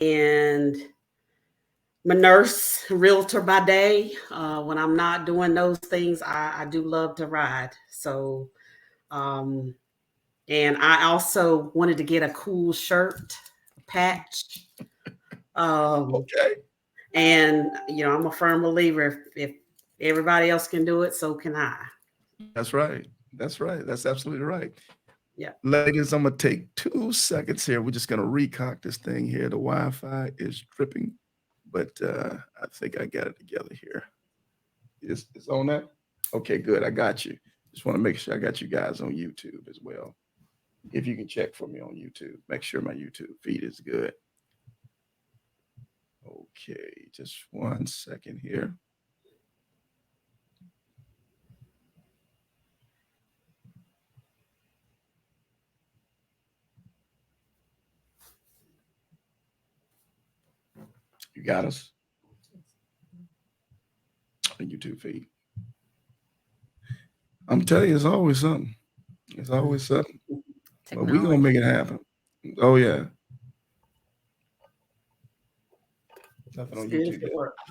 and I'm a nurse, realtor by day. When I'm not doing those things, I do love to ride. So, um, and I also wanted to get a cool shirt, a patch. Um, Okay. and I'm a firm believer if everybody else can do it, so can I. That's right. That's right. That's absolutely right. Yeah. Ladies, I'm going to take 2 seconds here. We're just going to recock this thing here. The Wi-Fi is tripping, but I think I got it together here. It's on that? Okay, good. I got you. Just want to make sure I got you guys on YouTube as well. If you can check for me on YouTube, make sure my YouTube feed is good. Okay, just 1 second here. You got us on YouTube feed. I'm telling you, it's always something. It's always something. But we gonna make Technology. it happen. Oh yeah. Nothing It's on good if YouTube it yet. works.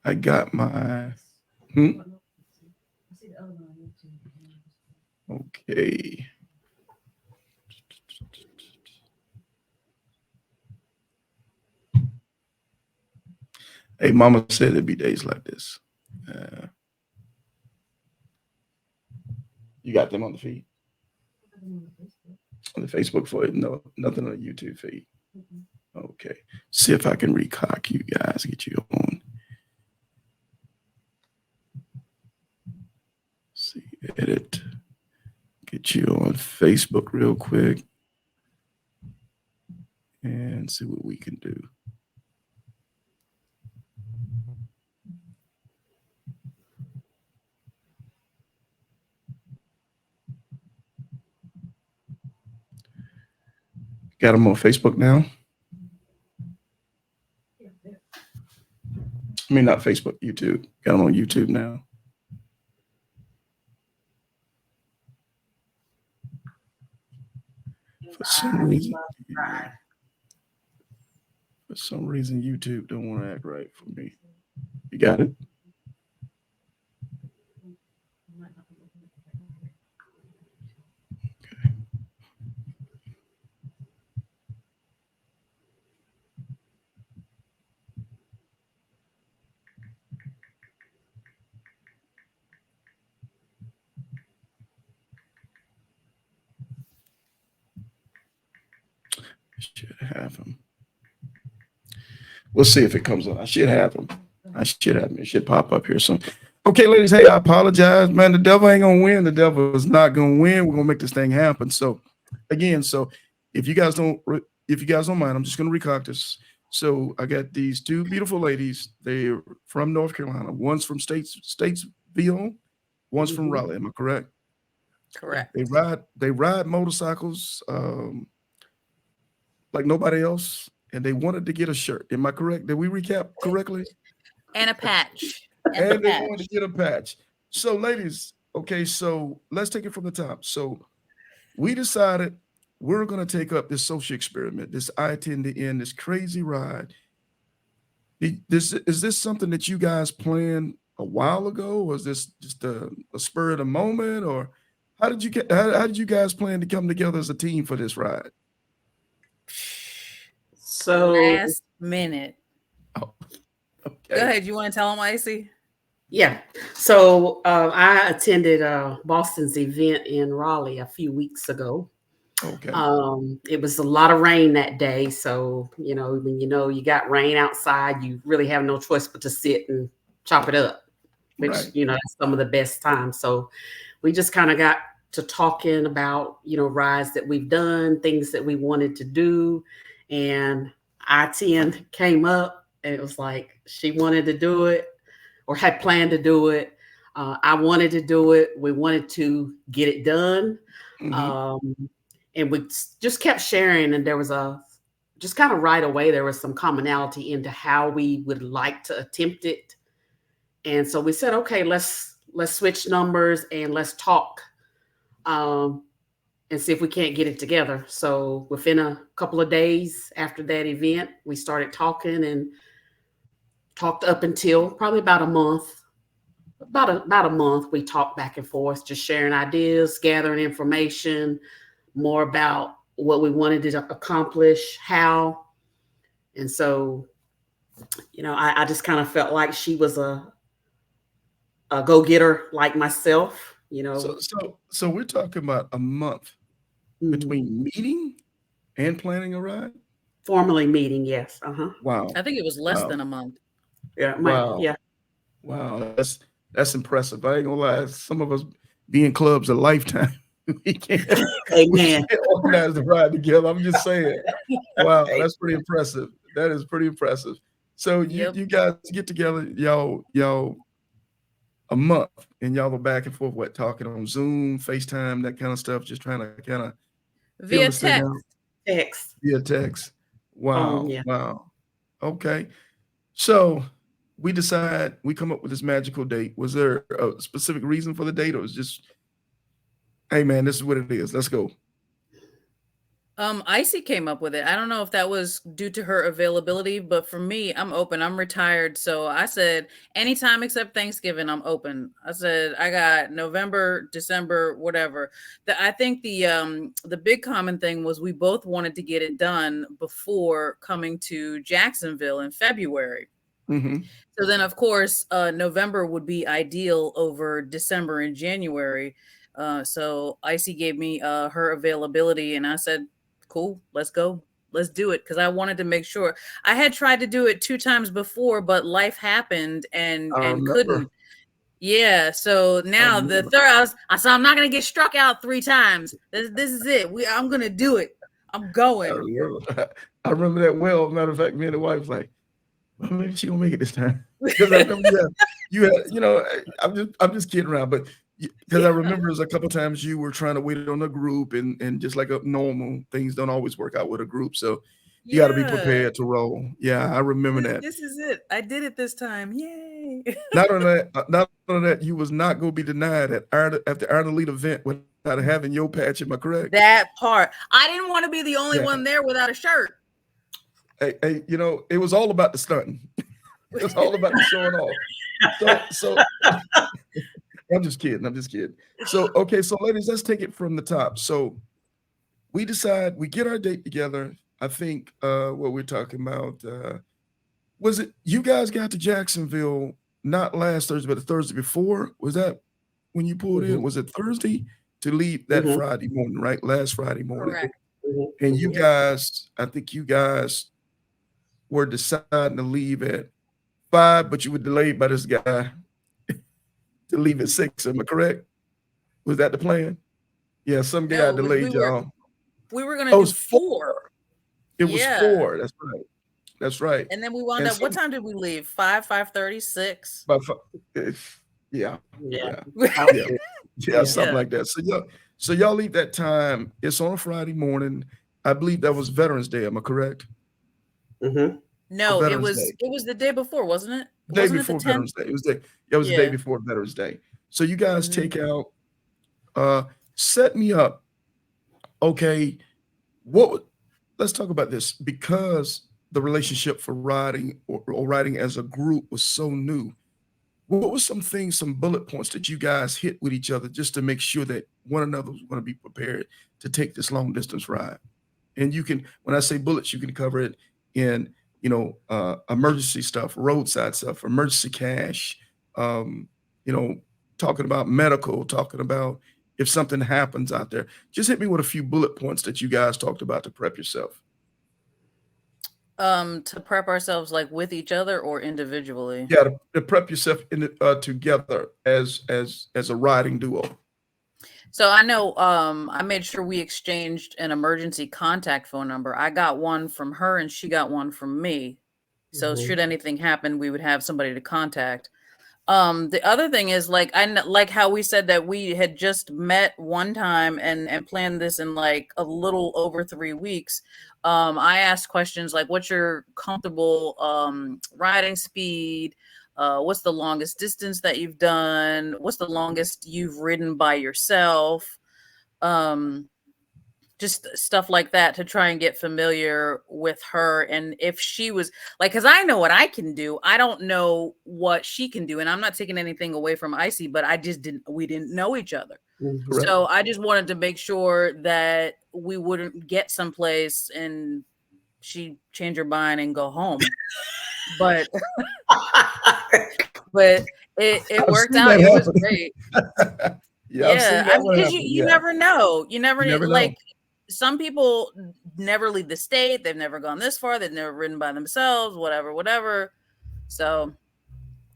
I got my hmm? Okay. Hey, Mama said it'd be days like this. Uh, you got them on the feed, on the Facebook for it. No, nothing on the YouTube feed. Okay. See if I can recock you guys, get you on. See, edit, get you on Facebook real quick and see what we can do. Got them on Facebook now. I mean, not Facebook, YouTube. Got them on YouTube now. For some I reason, love to yeah, ride. for some reason, YouTube don't want to act right for me. You got it? Should have them. We'll see if it comes on. I should have them. I should have them. It should pop up here soon. Okay, ladies. Hey, I apologize, man. The devil ain't gonna win. The devil is not gonna win. We're gonna make this thing happen. So, again, if you guys don't, if you guys don't mind, I'm just gonna recock this. So I got these two beautiful ladies. They're from North Carolina. One's from Statesville. One's from Hmm. Raleigh. Am I correct? Correct. They ride motorcycles like nobody else, and they wanted to get a shirt. Am I correct? Did we recap correctly? And a patch. And the And they wanted to patch. get a patch. So, ladies, okay, so let's take it from the top. So, we decided we're going to take up this social experiment, this I tend to end, this crazy ride. This is this something that you guys planned a while ago? Was this just a spur of the moment, or how did you guys plan to come together as a team for this ride? So Last minute. Oh, Go okay, ahead. You want to tell them, Icy? yeah, so I attended Boston's event in Raleigh a few weeks ago. okay, It was a lot of rain that day, so when you got rain outside, you really have no choice but to sit and chop it up, which right. that's some of the best times. So we just kind of got to talking about rides that we've done, things that we wanted to do, and I-10 came up, and it was like she wanted to do it or had planned to do it. I wanted to do it. We wanted to get it done. Hmm. Um, and we just kept sharing, and there was just kind of right away, there was some commonality into how we would like to attempt it. And so we said, okay, let's switch numbers and let's talk. Um, and see if we can't get it together. So within a couple of days after that event, we started talking and talked up until probably about a month. About a month, we talked back and forth, just sharing ideas, gathering information, more about what we wanted to accomplish, how. And so, I just kind of felt like she was a go getter like myself. So we're talking about a month Mhm. between meeting and planning a ride. Formally meeting, yes. Uh huh. Wow, I think it was less wow, than a month. Yeah, wow, yeah. wow. That's impressive. I ain't gonna lie. Some of us be in clubs a lifetime. we can't we Amen. can't organize the ride together. I'm just saying. Wow, Hey, that's pretty impressive. That is pretty impressive. So Yep. you guys get together, y'all a month, and y'all were back and forth, what, talking on Zoom, FaceTime, that kind of stuff, just trying to kind of feel Via this thing out text. text, via text. phone, Wow, yeah. wow. Okay. So we come up with this magical date. Was there a specific reason for the date, or was just, hey man, this is what it is. Let's go. Icy came up with it. I don't know if that was due to her availability, but for me, I'm open. I'm retired. So I said, anytime except Thanksgiving, I'm open. I said, I got November, December, whatever. I think the big common thing was we both wanted to get it done before coming to Jacksonville in February. Hmm. So then, of course, November would be ideal over December and January. So Icy gave me her availability, and I said, "Cool, let's go, let's do it." Because I wanted to make sure. I had tried to do it 2 times before, but life happened and I remember. couldn't. Yeah. So I now the remember. third, I said, I'm not gonna get struck out 3 times. This is it. I'm gonna do it. I'm I going. remember. I remember that well. Matter of fact, me and the wife was like, well, maybe she gonna make it this time. Because I remember I'm just kidding around, but because I Yeah. remember there's a couple times you were trying to wait on a group, and just like a normal, things don't always work out with a group, so you got to be Yeah. prepared to roll. Yeah, I remember This that. this is it. I did it this time. Yay. Not only that, you was not gonna be denied at the Iron Elite event without having your patch. Am I correct? That part. I didn't want to be the only Yeah. one there without a shirt. Hey, it was all about the stunting. It was all about the showing off. So I'm just kidding. I'm just kidding. So, okay, so ladies, let's take it from the top. So we get our date together. I think what we're talking about, was it you guys got to Jacksonville not last Thursday, but the Thursday before? Was that when you pulled in? Hmm. Was it Thursday to leave that Hmm. Friday morning, right? Last Friday morning. Correct. Hmm. And you Hmm. Yep. guys, I think you guys were deciding to leave at 5, but you were delayed by this guy to leave at 6. Am I correct? Was that the plan? Yeah, some guy No, delayed y'all. we were gonna Oh, do it's 4. 4. It was Yeah. 4. That's right. That's right. And then we wound And up, what some time did we leave? 5, 5:30, 6. by yeah, Yeah. yeah, That was yeah, it. yeah, Yeah. something Yeah. like that. So y'all leave that time. It's on a Friday morning. I believe that was Veterans Day. Am I correct? Hmm. Or No, Veterans Day? it was the day before, wasn't it? Day Wasn't it the before 10th? Veterans Day. It was the day Yeah. before Veterans Day. So you guys Hmm. take out, uh, set me up. Okay, what would let's talk about this because the relationship for riding or riding as a group was so new. What were some things, some bullet points that you guys hit with each other just to make sure that one another was going to be prepared to take this long distance ride? And you can, when I say bullets, you can cover it in, emergency stuff, roadside stuff, emergency cash, um, you know, talking about medical, talking about if something happens out there. Just hit me with a few bullet points that you guys talked about to prep yourself. To prep ourselves like with each other or individually. Yeah, to prep yourself together as a riding duo. So I know I made sure we exchanged an emergency contact phone number. I got one from her and she got one from me. So Hmm. should anything happen, we would have somebody to contact. The other thing is like like how we said that we had just met one time and planned this in like a little over 3 weeks. I asked questions like, what's your comfortable riding speed? What's the longest distance that you've done? What's the longest you've ridden by yourself? Um, just stuff like that to try and get familiar with her. And if she was like, because I know what I can do, I don't know what she can do. And I'm not taking anything away from Icy, but I just didn't, we didn't know each other. Mhm. Correct. So I just wanted to make sure that we wouldn't get someplace and she change her mind and go home. But but it I've worked seen out. that It was happen. great. Yeah, I've Yeah, seen I that mean, one because happen. you Yeah, never know. You you never never know. like some people never leave the state. They've never gone this far. They've never ridden by themselves. Whatever, whatever. So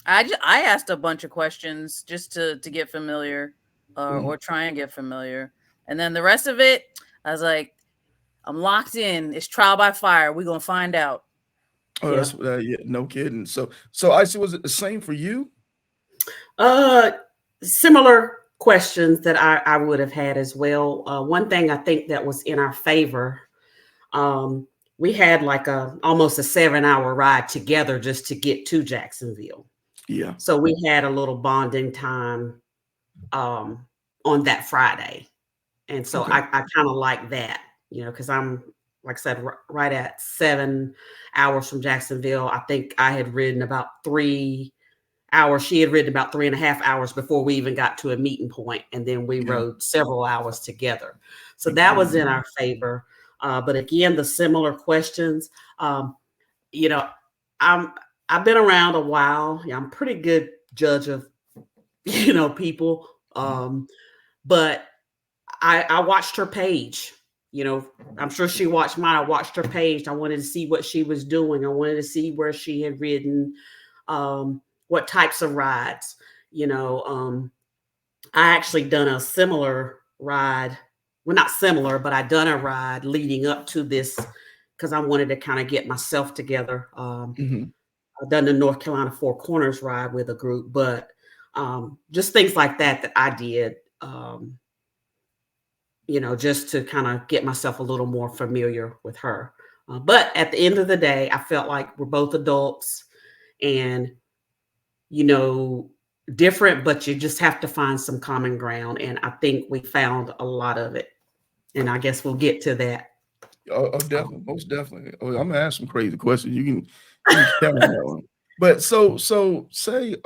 I asked a bunch of questions just to get familiar, Mhm. or try and get familiar, and then the rest of it, I was like, I'm locked in. It's trial by fire. We're gonna find out. Oh, Yeah. that's yeah, no kidding. So Icy, was it the same for you? Uh, Similar questions that I would have had as well. One thing I think that was in our favor, um, we had like a almost a 7 hour ride together just to get to Jacksonville. Yeah. So we had a little bonding time um, on that Friday. And so Okay. I kind of like that, because I'm, like I said, right at 7 hours from Jacksonville. I think I had ridden about 3 hours. She had ridden about 3.5 hours before we even got to a meeting point, and then we Yeah. rode several hours together. So that was Mhm. in our favor. But again, the similar questions. Um, you know, I'm I've been around a while. Yeah, I'm a pretty good judge of people. Mhm. But I watched her page. You know, I'm sure she watched mine. I watched her page. I wanted to see what she was doing. I wanted to see where she had ridden, what types of rides. You know, I actually done a similar ride. Well, not similar, but I done a ride leading up to this because I wanted to kind of get myself together. Mhm. I've done the North Carolina Four Corners ride with a group, but just things like that I did. Just to kind of get myself a little more familiar with her. But at the end of the day, I felt like we're both adults and, you know, different, but you just have to find some common ground. And I think we found a lot of it. And I guess we'll get to that. Oh, Um, definitely, most definitely. Oh, I'm gonna ask some crazy questions. You can count on that one. But so say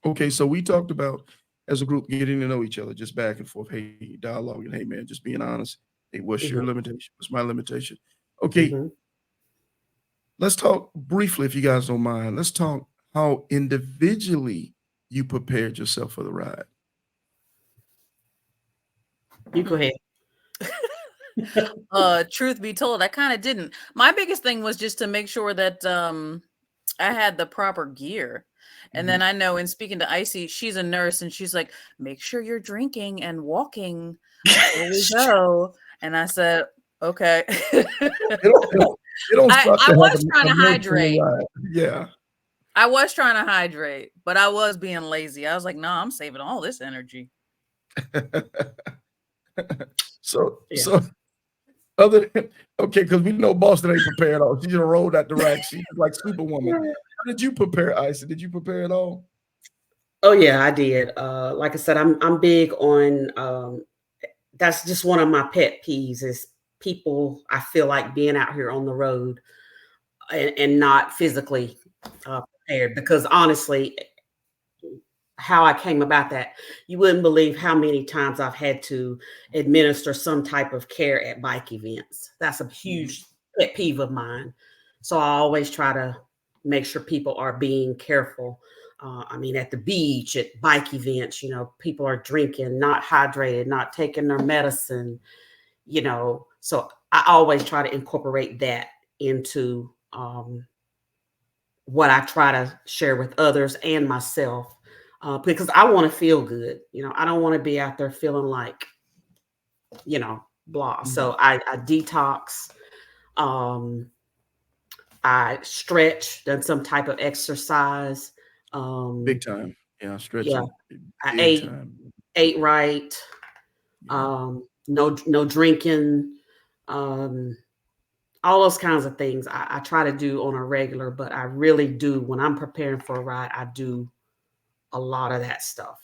okay, so we talked about as a group getting to know each other, just back and forth, hey, dialogue, and hey man, just being honest. Hey, what's your mhm, limitation? What's my limitation? Okay, mhm. let's talk briefly, if you guys don't mind. Let's talk how individually you prepared yourself for the ride. You go ahead. Truth be told, I kind of didn't. My biggest thing was just to make sure that I had the proper gear. And then Mhm. I know in speaking to Icy, she's a nurse and she's like, make sure you're drinking and walking before we go. And I said, okay. It don't suck I to have was trying a to nurse on your hydrate. ride. Yeah. I was trying to hydrate, but I was being lazy. I was like, no, I'm saving all this energy. So Yeah. so other than okay, because we know Boston ain't prepared all. She just rolled out the rack. She's like Superwoman. How did you prepare, Icy? Did you prepare at all? Oh yeah, I did. Like I said, I'm big on that's just one of my pet peeves is people I feel like being out here on the road and not physically prepared because honestly how I came about that you wouldn't believe how many times I've had to administer some type of care at bike events. That's a Mhm. huge pet peeve of mine. So I always try to make sure people are being careful. I mean, at the beach, at bike events, people are drinking, not hydrated, not taking their medicine, so I always try to incorporate that into what I try to share with others and myself because I want to feel good. I don't want to be out there feeling like, blah. Mhm. So I detox, um, I stretch, done some type of exercise. Big Um, time. Yeah, yeah, stretching I big ate, time. ate right. Yeah. No drinking. Um, all those kinds of things I try to do on a regular, but I really do when I'm preparing for a ride, I do a lot of that stuff.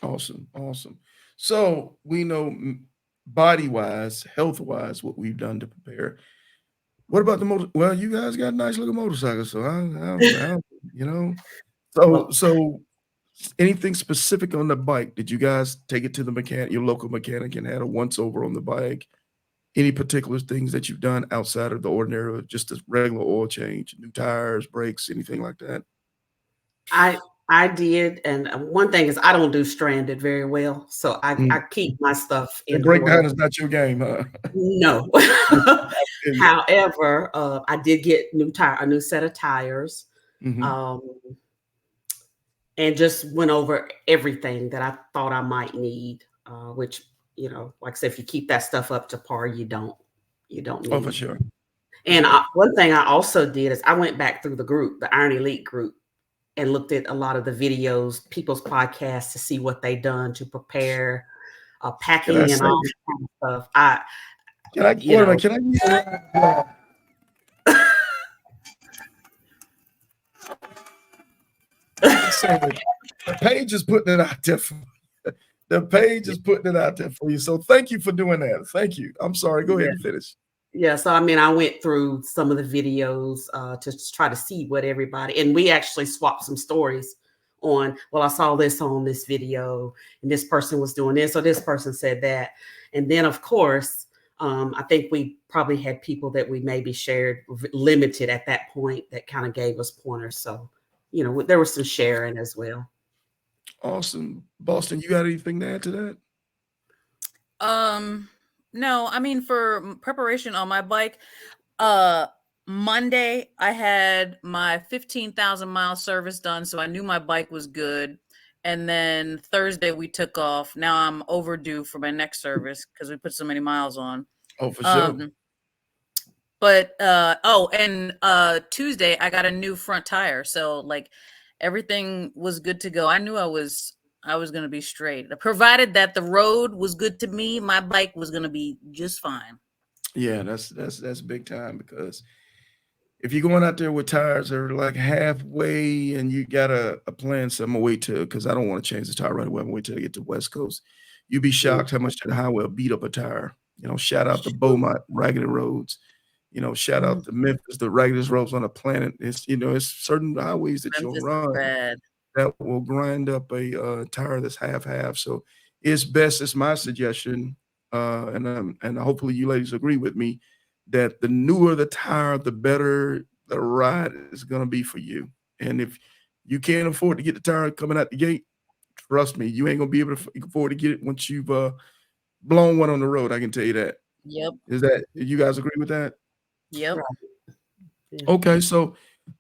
Awesome. Awesome. So we know body wise, health wise, what we've done to prepare. What about the motor? Well, you guys got nice looking motorcycles, so I you know. So Well, so anything specific on the bike? Did you guys take it to the mechanic, your local mechanic, and had a once over on the bike? Any particular things that you've done outside of the ordinary, or just a regular oil change, new tires, brakes, anything like that? I I did, and one thing is I don't do stranded very well, so I Mm. keep my stuff The in order. breakdown is not your game, huh? No. I feel you. However, I did get a new set of tires, Mhm. um, and just went over everything that I thought I might need, which, like I said, if you keep that stuff up to par, you don't Oh, for need. sure, for And sure. one thing I also did is I went back through the group, the Iron Elite group, and looked at a lot of the videos, people's podcasts to see what they done to prepare, Can I packing and say all that kind of stuff. I, can I you wait a minute, know, can I give you a round of applause? I can say that the page is putting it out there for the page is putting it out there for you. So thank you for doing that. Thank you. I'm sorry. Go ahead yeah, and finish. yeah. So I mean, I went through some of the videos to try to see what everybody, and we actually swapped some stories on. Well, I saw this on this video, and this person was doing this, or this person said that, and then of course, I think we probably had people that we maybe shared limited at that point that kind of gave us pointers. So, there was some sharing as well. Awesome. Boston, you got anything to add to that? Um, no, I mean for preparation on my bike, uh Monday I had my 15,000 mile service done, so I knew my bike was good. And then Thursday we took off. Now I'm overdue for my next service because we put so many miles on. Oh, for sure. Um, but oh, and Tuesday I got a new front tire. So like everything was good to go. I knew I was gonna be straight. Provided that the road was good to me, my bike was gonna be just fine. Yeah, that's big time because if you're going out there with tires that are like halfway and you got a plan, so I'm gonna wait till because I don't want to change the tire right away. I'm gonna wait till I get to West Coast. You'd be Mm. shocked how much the highway will beat up a tire. Shout out to Beaumont, raggedy roads. Shout out Mhm. to Memphis, the raggedest roads on the planet. It's certain highways that you'll Memphis is run bad. that will grind up a tire that's half. So it's best. It's my suggestion, and hopefully you ladies agree with me that the newer the tire, the better the ride is going to be for you. And if you can't afford to get the tire coming out the gate, trust me, you ain't gonna be able to afford to get it once you've blown one on the road. I can tell you that. Yep. Is that you guys agree with that? Yep. Right. Yeah.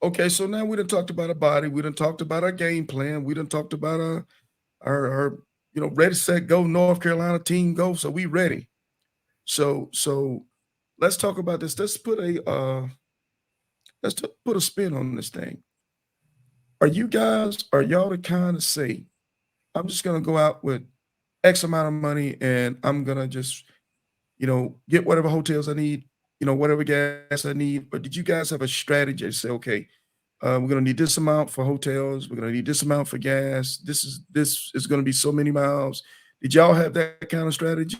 Okay, so now we done talked about our body, we done talked about our game plan, we done talked about our ready, set, go, North Carolina team go. So we ready. So let's talk about this. Let's put a spin on this thing. Are y'all the kind of say, I'm just gonna go out with X amount of money and I'm gonna just, get whatever hotels I need, whatever gas I need. Or did you guys have a strategy to say, okay, we're gonna need this amount for hotels. We're gonna need this amount for gas. This is gonna be so many miles. Did y'all have that kind of strategy,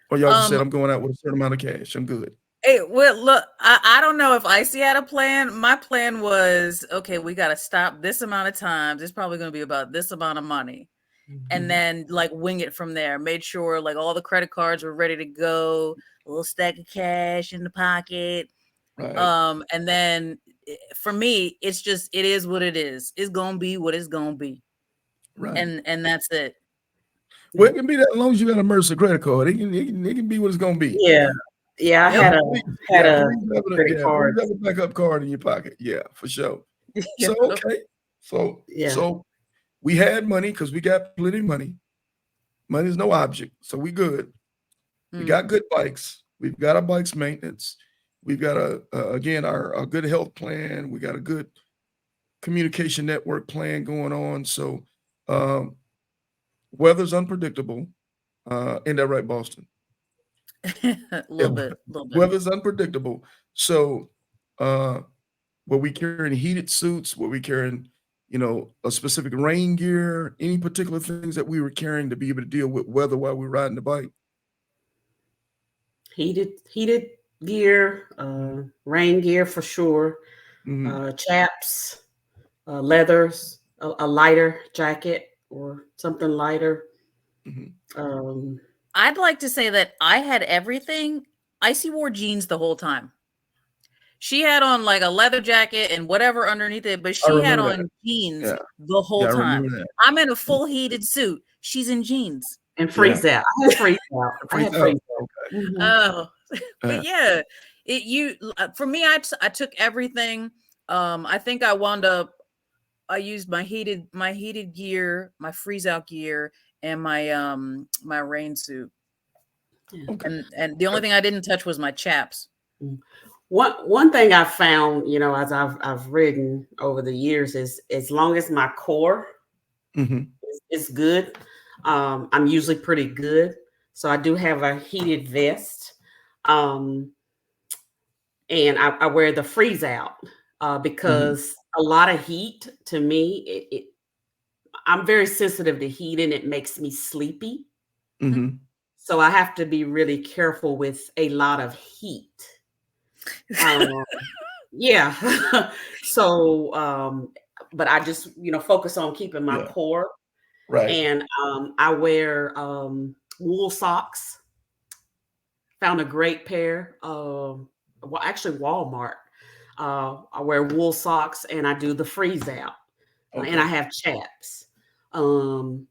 or y'all just said I'm Um, going out with a certain amount of cash? I'm good. Hey, well, look, I don't know if Icy had a plan. My plan was okay, we got to stop this amount of times. It's probably going to be about this amount of money. And Mhm. then, like, wing it from there. Made sure, like, all the credit cards were ready to go, a little stack of cash in the pocket. Right, And then for me, it's just, it is what it is. It's going to be what it's going to be. right. And that's it. Well, Yeah. it can be that as long as you got a Mercer credit card. It can be what it's gonna be. Yeah. Yeah. I Yep. had a Please, had yeah, a please have a credit yeah, please have cards. a backup card in your pocket. Yeah, for sure. So Yep. okay, so Yeah. so we had money because we got plenty of money. Money is no object, so we good. We Mm. got good bikes. We've got our bikes maintenance. We've got again our good health plan. We got a good communication network plan going on. So um, weather's unpredictable. Ain't that right, Boston? A Yeah, little bit, a little bit. weather's unpredictable. So uh, were we carrying heated suits? Were we carrying, a specific rain gear, any particular things that we were carrying to be able to deal with weather while we were riding the bike? Heated gear, rain gear for sure, Mm-hmm. chaps, leathers, a lighter jacket or something lighter. Mm-hmm. Um, I'd like to say that I had everything. Icy wore jeans the whole time. She had on like a leather jacket and whatever underneath it, but I she had remember that. on jeans Yeah. the whole Yeah, I time. remember that. I'm in a full heated suit. She's in jeans. and Yeah. freeze out. I had freeze out. I Freeze had out. freeze out. Okay. Mhm. Oh, but Yeah. yeah, for me, I took everything. I think I wound up. I used my heated gear, my freeze out gear, and my rain suit. Yeah. Okay. And the only thing I didn't touch was my chaps. Mm. One thing I've found, as I've ridden over the years is as long as my core Mm-hmm. is good, I'm usually pretty good. So I do have a heated vest, um, and I wear the freeze out Mm-hmm. because a lot of heat to me, I'm very sensitive to heat and it makes me sleepy. Mm-hmm. So I have to be really careful with a lot of heat. Um, yeah. So, but I just, focus on keeping my Yeah. core. Right. And I wear wool socks. Found a great pair. Well, actually, Walmart. I wear wool socks and I do the freeze out, and I Okay. have chaps. Um,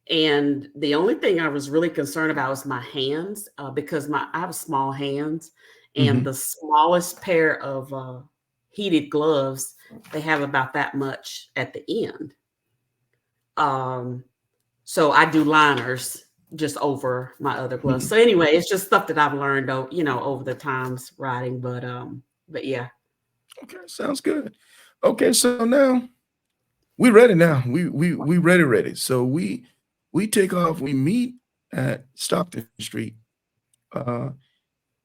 and the only thing I was really concerned about was my hands because I have small hands, and Mm-hmm. the smallest pair of heated gloves they have about that much at the end. Um, so I do liners just over my other gloves. Mm-hmm. So anyway, it's just stuff that I've learned, over the times riding. But yeah, Okay. Sounds good. Okay. So now we ready now. We ready. So we take off. We meet at Stockton Street. Uh,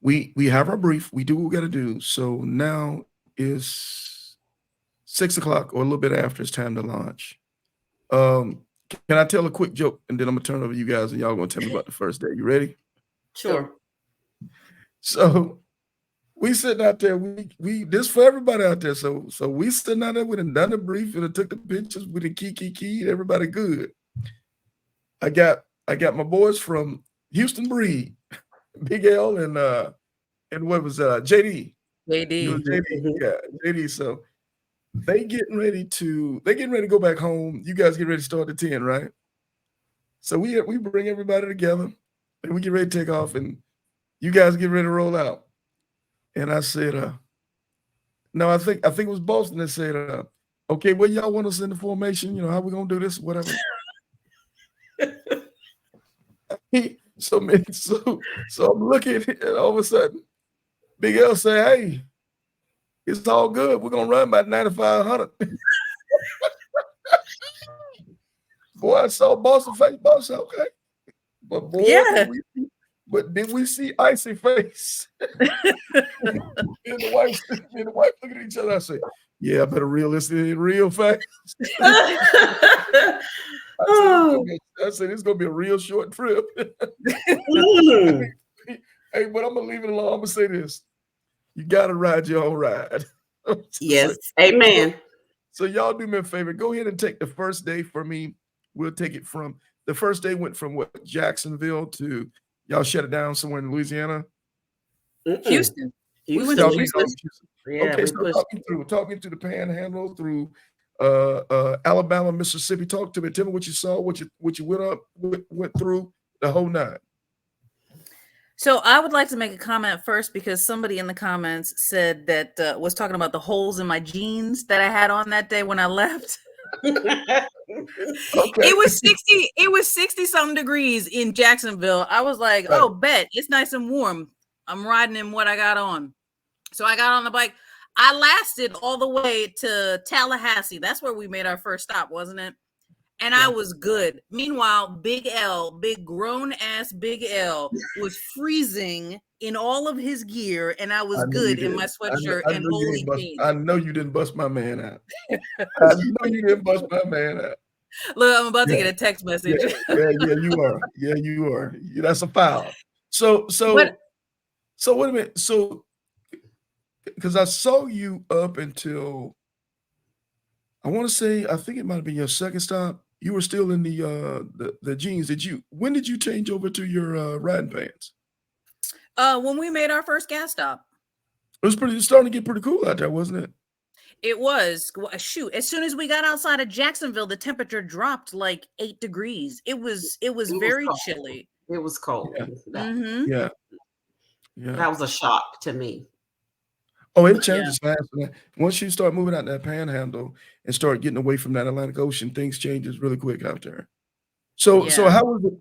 we have our brief. We do what we got to do. So now is 6 o'clock or a little bit after. It's time to launch. Can I tell a quick joke and then I'm gonna turn it over to you guys and y'all gonna tell me about the first day? You ready? Go. sure. So we sitting out there. We this for everybody out there. So we sitting out there. We done the brief and took the pictures. We done key. Everybody good. I got my boys from Houston Breed, Big L and what was JD. You know JD. Mhm, JD, mhm. yeah, JD. So they getting ready to go back home. You guys get ready to start the 10, right? So we bring everybody together and we get ready to take off and you guys get ready to roll out. And I said, no, I think it was Boston that said, okay, well, y'all want us in the formation, how we gonna do this, whatever. So I'm looking and all of a sudden, Big L say, hey, it's all good. We're gonna run about 9,500. Boy, I saw Boston face, boss. Okay. But boy, Yeah. did we see icy face? Me and the wife look at each other. I say, yeah, I better reel this in real fast. Oh, I said it's gonna be a real short trip. mm. Hey, but I'm gonna leave it alone. I'm gonna say this. You gotta ride your own ride. so, Yes, so, amen. so y'all do me a favor. Go ahead and take the first day for me. We'll take it from the first day went from what Jacksonville to y'all shut it down somewhere in Louisiana. Mm-mm. Houston. We went to Y'all Houston, did Houston. yeah, okay, we so pushed. talk me through the panhandle, through Alabama, Mississippi. Talk to me. Tell me what you saw, what you went through the whole nine. So I would like to make a comment first because somebody in the comments said that was talking about the holes in my jeans that I had on that day when I left. Okay. It was 60 something degrees in Jacksonville. I was like, Right. oh, bet it's nice and warm. I'm riding in what I got on. So I got on the bike. I lasted all the way to Tallahassee. That's where we made our first stop, wasn't it? and I was good. Meanwhile, Big L, big grown ass Big L, was freezing in all of his gear, and I I was know you good in my did. sweatshirt I and know you holy didn't bust. I jeans. know you didn't bust my man out. I know you didn't bust my man out. Look, I'm about to Yeah, get a text yeah, message. yeah. You are. Yeah, you are. That's a foul. So, But wait a minute. So, because I saw you up until I want to say, I think it might have been your second stop. You were still in the jeans. When did you change over to your riding pants? when we made our first gas stop, It was starting to get pretty cool out there, wasn't it? it was shoot. As soon as we got outside of Jacksonville, the temperature dropped like 8 degrees. It was It was very cold. chilly. It was cold. Yeah, Mm-hmm. yeah, yeah. That was a shock to me. Oh, it Yeah, changes fast, man. Once you start moving out that panhandle and start getting away from that Atlantic Ocean, things changes really quick out there. So yeah.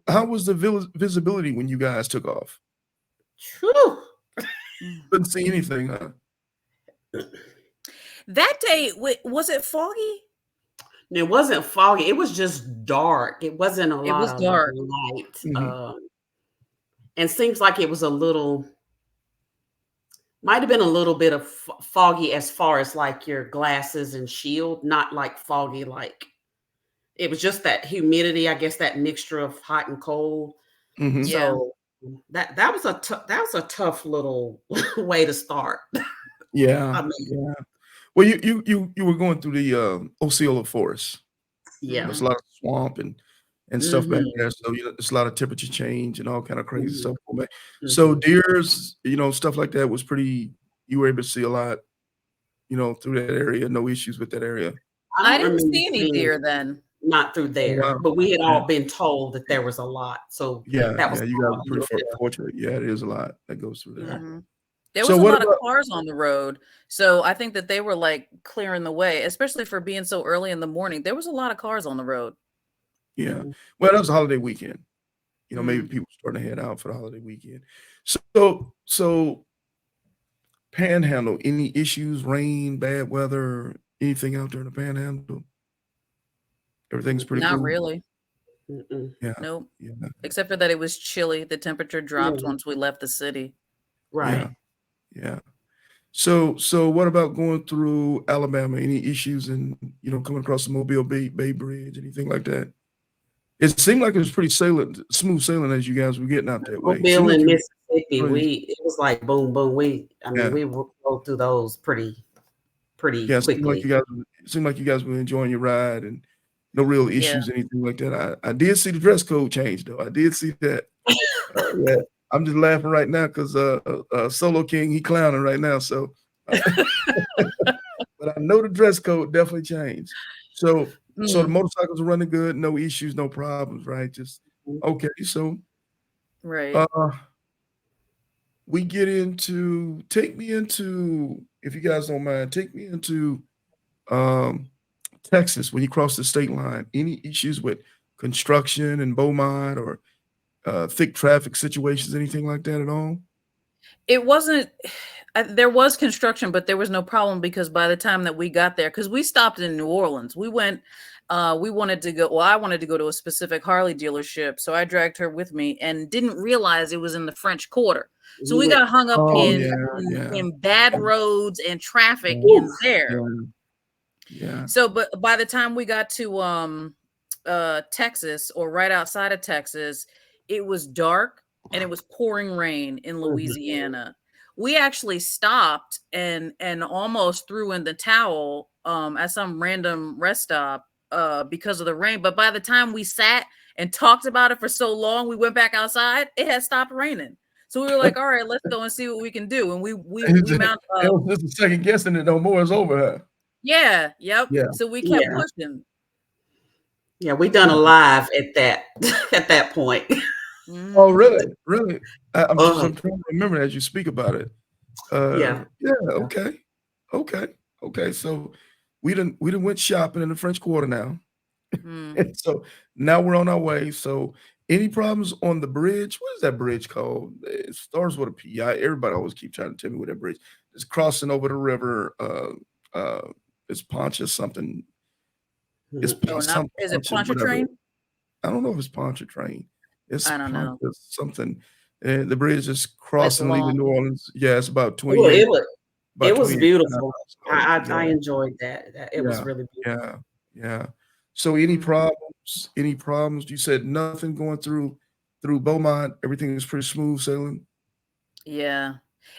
how was the visibility when you guys took off? Whew. Mm. Couldn't see anything, huh? That day, was it foggy? It wasn't foggy. It was just dark. It wasn't a It lot was of dark. light. Mhm. And seems like it was might have been a little bit of foggy as far as like your glasses and shield, not like foggy, like it was just that humidity, I guess that mixture of hot and cold. Mhm. Yeah, So that was a tough little way to start. Yeah, I mean, yeah. Well, you were going through the, Osceola Forest. yeah. There's a hmm lot of swamp and stuff back there, Mhm. so, there's a lot of temperature change and all kind of crazy Mhm. stuff going back. So Mhm. deers, stuff like that was pretty you were able to see a lot, through that area, no issues with that area. I I don't didn't remember see any seeing deer then. not through Oh, there, wow. but we had Yeah, all been told that there was a lot. So yeah, that was yeah, you guys are a pretty little bit of fortunate. Yeah, it is a lot that goes through there. hmm There So was a what lot of about cars on the road, so I think that they were like clearing the way, especially for being so early in the morning. There was a lot of cars on the road. yeah. mhm. Well, that was a holiday weekend. Maybe Mm. people starting to head out for the holiday weekend. So Panhandle, any issues, rain, bad weather, anything out there in the Panhandle? Everything's pretty Mm-mm. Not cool? really. Mm-mm. Yeah, Nope. yeah, Except for that it was chilly. The temperature dropped Yeah, once we left the city. yeah, right. yeah. So what about going through Alabama? Any issues in, coming across the Mobile Bay Bridge, anything like that? It seemed like it was pretty smooth sailing as you guys were getting out that way. Seemed Mobile like in you Mississippi, really it was like boom, boom. I mean, yeah, we rode through those pretty yeah, quickly. it seemed like you guys were enjoying your ride and no real Yeah. issues, anything like that. I did see the dress code change though. I did see that. Yeah, I'm just laughing right now because Solo King, he clowning right now. So, uh, but I know the dress code definitely changed. So the Mm, motorcycles are running good, no issues, no problems, right? Just okay. So, right. uh, we get into take me into if you guys don't mind, take me into um Texas when you cross the state line. Any issues with construction in Beaumont or thick traffic situations, anything like that at all? It wasn't there was construction, but there was no problem because by the time that we got there, because we stopped in New Orleans, we wanted to go, well, I wanted to go to a specific Harley dealership. So I dragged her with me and didn't realize it was in the French Quarter. So We we went, got hung up Oh in yeah, in, yeah, in bad roads and traffic yeah, in oof, there. yeah, yeah. So, but by the time we got to Texas or right outside of Texas, it was dark and it was pouring rain in mhm. Louisiana. We actually stopped and almost threw in the towel at some random rest stop because of the rain. But by the time we sat and talked about it for so long, we went back outside. It had stopped raining. So we were like, "All right, let's go and see what we can do." And we It mount was just a second guessing it no more. It's over. Huh? yeah, yep. Yeah, So we kept Yeah, pushing. yeah, we done a yeah. live at that at that point. Oh, Mhm. really? Really? Oh, I'm trying to remember as you speak about it. yeah, Yeah, yeah. okay. Okay. Okay. So we done went shopping in the French Quarter now. Mm. And so now we're on our way. So any problems on the bridge? What is that bridge called? It starts with a P. Everybody always keep trying to tell me what that bridge is crossing over the river. It's Poncha something. It's Mhm. Oh, not some is it whatever. Pontchartrain? I don't know if it's Pontchartrain. It's I don't know. something. And the bridge is It's crossing, leaving New long. Orleans. Yeah, it's about Well, 28, it about was 28 beautiful. miles. So I yeah, enjoyed that. It was yeah, really beautiful. yeah, yeah. So any Mhm. problems? Any problems? You said nothing going through Beaumont. Everything is pretty smooth sailing. Yeah.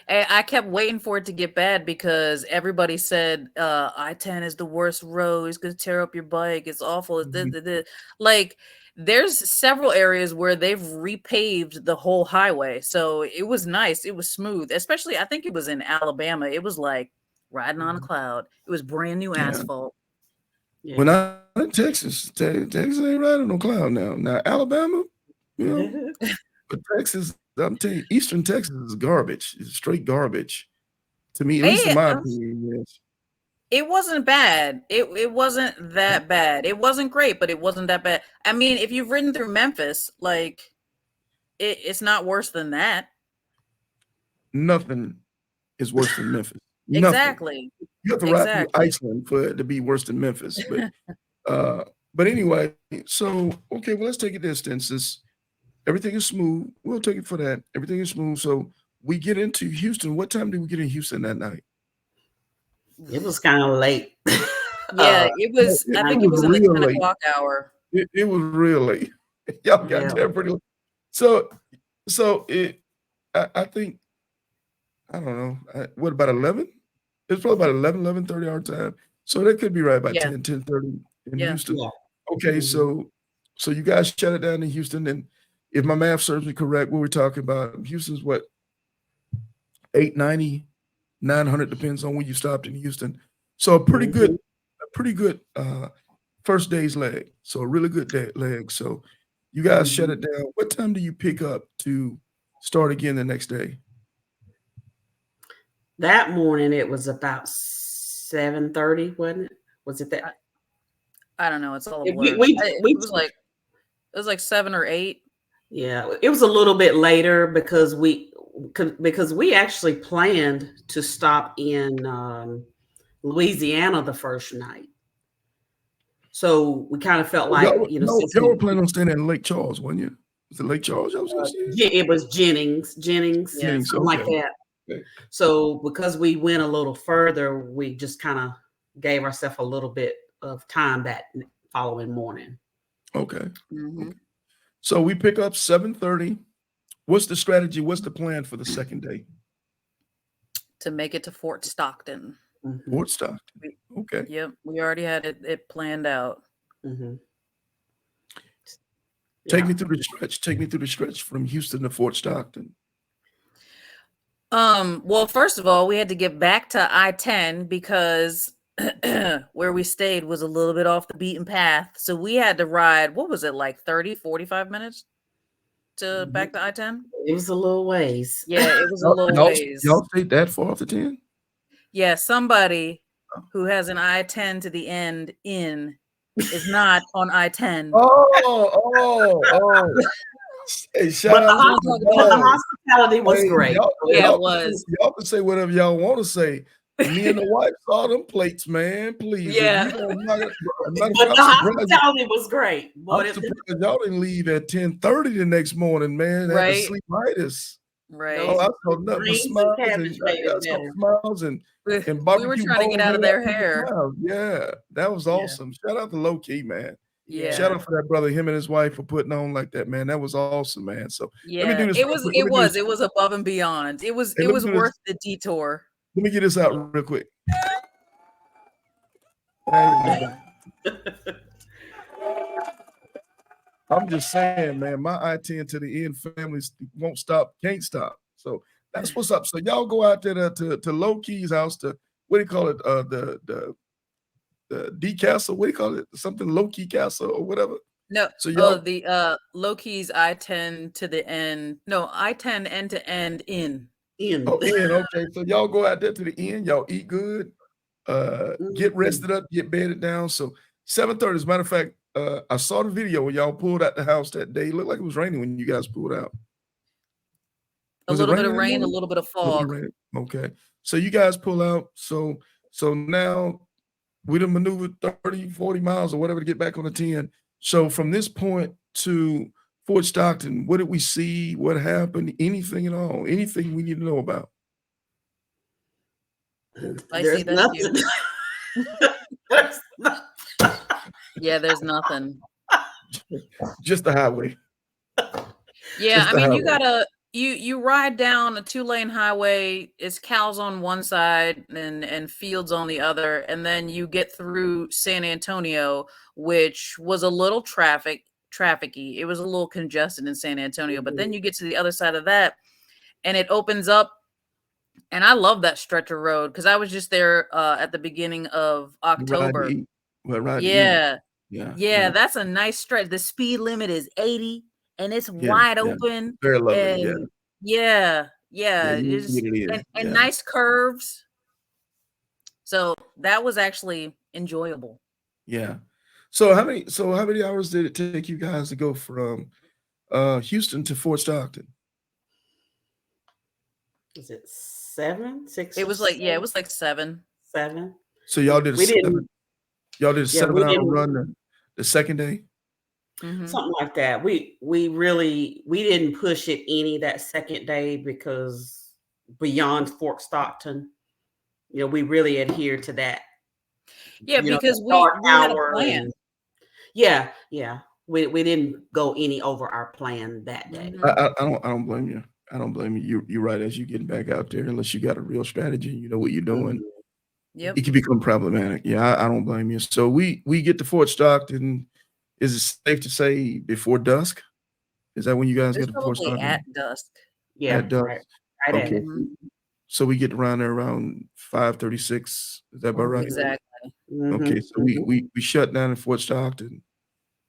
And I kept waiting for it to get bad because everybody said I-10 is the worst road. It's gonna tear up your bike. It's awful. It's this, Mhm. this, this. Like there's several areas where they've repaved the whole highway. So it was nice. It was smooth. Especially I think it was in Alabama. It was like riding on a Mhm. cloud. It was brand new Yeah. asphalt. When Yeah. I in Texas, Texas ain't riding no cloud now. Now Alabama, you know, but Texas, I'm telling you, Eastern Texas is garbage. It's straight garbage to me, at least in Hey, my opinion. Yes. it wasn't bad. It wasn't that bad. It wasn't great, but it wasn't that bad. I mean, if you've ridden through Memphis, like it's not worse than that. Nothing is worse than Memphis. Nothing. Exactly. You have to ride through Exactly. Iceland for it to be worse than Memphis. Uh, but anyway, so okay, well, let's take it this then. Since everything is smooth, we'll take it for that. Everything is smooth. So we get into Houston. What time did we get in Houston that night? It was kind of late. Yeah, uh, it No, was. I it think it was was in the real 10 late. o'clock hour. It was real late. Y'all got yeah. there pretty late. So I think, I don't know, what about 11? It's probably about 11:30 our time. So that could be right about Yeah. 10:30 in Yeah. Houston. Yeah. Okay, Mhm. so you guys shut it down in Houston, and if my math serves me correct, what we're talking about, Houston's what, 890, 900, depends on when you stopped in Houston. So Mhm. a pretty good first day's leg. So a really good day leg. So you guys shut Mhm. it down. What time do you pick up to start again the next day? That morning it was about 7:30, wasn't it? Was it that? I, I don't know. It's all a It, we blur. we we It was like 7 or 8. Yeah, it was a little bit later because we actually planned to stop in Louisiana the first night. So we kind of felt like, since Y'all were planning on staying at Lake Charles, wasn't you? Was it Lake Charles y'all was gonna stay at? It was Jennings, Yeah. Jennings, something like okay. that. Okay. So because we went a little further, we just kind of gave ourselves a little bit of time that following morning. Okay. Hmm. Okay. So we pick up 7:30. What's the strategy? What's the plan for the second day? To make it to Fort Stockton. Hmm. Fort Stockton. We, Okay. yep, we already had it planned out. Hmm. Take Yeah. me through the stretch. Take me through the stretch from Houston to Fort Stockton. Well, first of all, we had to get back to I-10 because where we stayed was a little bit off the beaten path. So we had to ride, what was it, like 30, 45 minutes to Mhm. back to I-10? It was a little ways. Yeah, it was a Y'all, little y'all, ways. y'all stayed that far off the 10? Yeah, somebody who has an I-10 to the end in is not on I-10. Oh. Hey, shout But out to Don't my talk but about the it. dog. hospitality was Hey, great. Yeah, it was. y'all can say whatever y'all want to say. Me and the wife saw them plates, man. Please, if Yeah. you don't, as a matter of But fact, the hospitality was great. I'm Boy, surprised y'all didn't leave at 10:30 the next morning, man. Had to Right. sleep itis. Oh, Right. those I saw nothing but greens and smiles, and cabbage made I it saw better. smiles and We were barbecue trying to get bones out of hanging out their people's hair. mouths. Yeah, that was Yeah, awesome. Shout out to Low Key, man. Yeah. Shout yeah. out for that brother, him and his wife for putting on like that, man. That was awesome, man. So let me do Yeah. this It real was quick. it was it was above and beyond. It was Hey, it let me was do this. worth the detour. Let me get this out real quick. Hey, man. I'm just saying, man, my I-10 to the end families won't stop, can't stop. So that's what's up. So y'all go out there to Low Key's house to, what do you call it? The D Castle. What do you call it? Something Low Key Castle or whatever. No, So oh, y'all, the Loki's I-10 to the end. No, I-10 end to end in. In. oh, in, okay. So y'all go out there to the end. Y'all eat good. Get Mhm. rested up, get bedded down. So 7:30. As a matter of fact, I saw the video when y'all pulled out the house that day. It looked like it was raining when you guys pulled out. A Was it little bit of raining that rain, a morning? little bit of A little bit fog. raining. Okay. So you guys pull out. So now we done maneuvered 30, 40 miles or whatever to get back on the 10. So from this point to Fort Stockton, what did we see? What happened? Anything at all? Anything we need to know about? Icy, There's that's you. nothing. There's no- Yeah, there's nothing. Just the highway. Yeah, Just I the mean, you highway. gotta you ride down a 2-lane highway. It's cows on one side and fields on the other, and then you get through San Antonio, which was a little trafficy. It was a little congested in San Antonio, but then you get to the other side of that, and it opens up. And I love that stretch of road because I was just there at the beginning of Ride to October. eat. Well, ride to eat. Yeah, Yeah, yeah, yeah, that's a nice stretch. The speed limit is 80 and it's yeah, wide yeah. open Very lovely. Yeah, and yeah, yeah. yeah, You see it's what it is. and Yeah, nice curves. So that was actually enjoyable. yeah. So how many hours did it take you guys to go from Houston to Fort Stockton? Is it seven, six It or was like, yeah, it seven? was like 7. Seven. So y'all did a We seven. didn't. Y'all did a Yeah, we 7 hour didn't. run the second day. Mhm. Something like that. We didn't push it any that second day because beyond Fort Stockton, we really adhered to that. Yeah, The because we start we had a hour plan. and yeah, yeah. We didn't go any over our plan that day. Mhm. I don't blame you. I don't blame you. You're right. As you getting back out there, unless you got a real strategy, you know what you're doing. Mhm. Yep. It can become problematic. Yeah, I don't blame you. So we get to Fort Stockton. Is it safe to say before dusk? Is that when you guys It was get to Fort probably at Stockton? dusk. At Yeah, dusk. right. Right at Okay. it. Mhm. So we get around there around 5:36. Is that about right? Mhm. Exactly. Okay. Mhm. So we Mhm. we we shut down in Fort Stockton.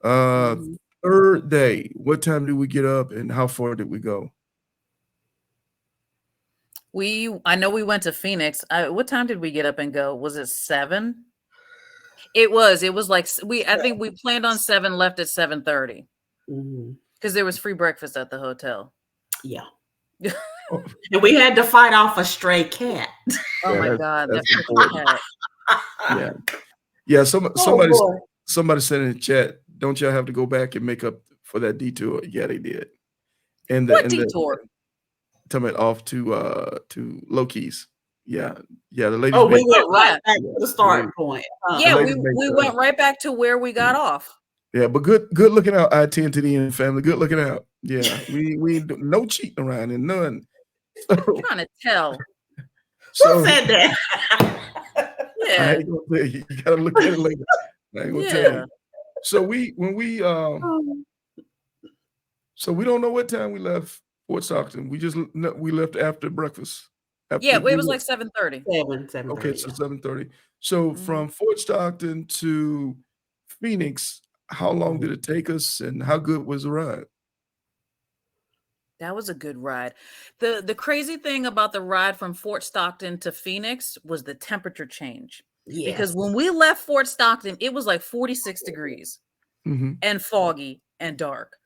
Uh, Mhm. third day. What time did we get up and how far did we go? I know we went to Phoenix. What time did we get up and go? Was it 7? It was like I think we planned on 7, left at 7:30 Mhm. because there was free breakfast at the hotel. Yeah. Oh, And we had to fight off a stray cat. Oh yeah, my that's god, that's that freaking important. cat. Yeah. Yeah, Oh boy. somebody said in the chat, "Don't y'all have to go back and make up for that detour?" Yeah, they did. And the What and the detour? talking about off to Loki's. Yeah, yeah, the ladies Oh, we made Oh went right yeah. back yeah, to the the start ladies point. the Yeah, Uh-uh. we ladies made we went right back to where we got yeah, off. yeah, but good looking out, I-10 to the end family. Good looking out. Yeah, we ain't no cheating around and none. I'm So trying to tell. Who so said that? I Yeah. ain't gonna tell you. You gotta look at it later. I ain't gonna tell you. Yeah. So we when we so we don't know what time we left Fort Stockton. We just we left after breakfast. Yeah, After it we was were, like 7:30. Seven okay, thirty. so Yeah. 7:30. So Mhm. from Fort Stockton to Phoenix, how long Mhm. did it take us and how good was the ride? That was a good ride. The crazy thing about the ride from Fort Stockton to Phoenix was the temperature change. Because Yes. when we left Fort Stockton, it was like 46 degrees Mhm. and foggy and dark.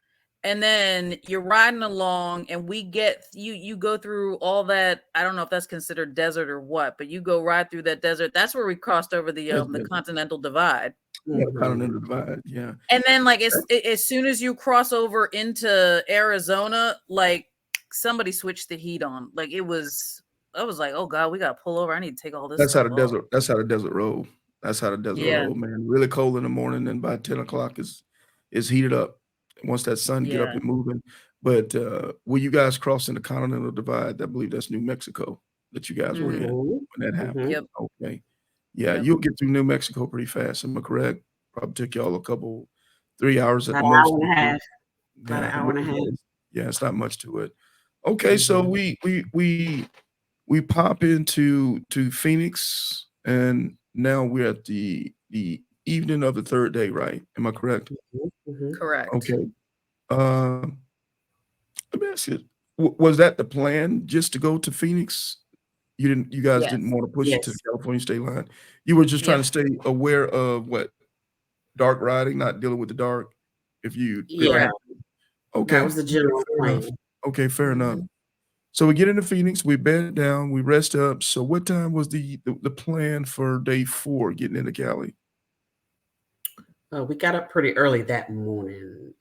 And then you're riding along and you go through all that. I don't know if that's considered desert or what, but you go right through that desert. That's where we crossed over That's the desert. Continental Divide. Yeah, Mhm. Continental Divide. Yeah. And then like as soon as you cross over into Arizona, like somebody switched the heat on. Like I was like, "Oh god, we got to pull over. I need to take all this That's how stuff the off." desert. That's how the desert roll. That's how the desert Yeah. roll, man. Really cold in the morning, and by 10 o'clock is heated up. Once that sun get up Yeah. and moving. But when you guys crossing the Continental Divide, I believe that's New Mexico that you guys were in Mhm. Mhm. when that happened. Mhm. Yep. Okay, yeah, Yep. you'll get through New Mexico pretty fast. Am I correct? Probably take y'all a couple, 3 hours at About the an most. hour and a half. About an Yeah, hour and a half. yeah, it's not much to it. Okay, so Mhm. we pop to Phoenix, and now we're at the evening of the third day, right? Am I correct? Mhm. Mhm. Correct. Okay. Uh, let me ask you, was that the plan just to go to Phoenix? You guys didn't Yes. want to push it to the Yes. California state line. You were just trying to Yep. stay aware of what dark riding, not dealing with the dark if you didn't Yeah. have Correct. to. That Okay. was the Okay, general fair enough. plan. Okay, fair enough. Mhm. So we get into Phoenix, we bed down, we rest up. So what time was the plan for day 4 getting into Cali? We got up pretty early that morning.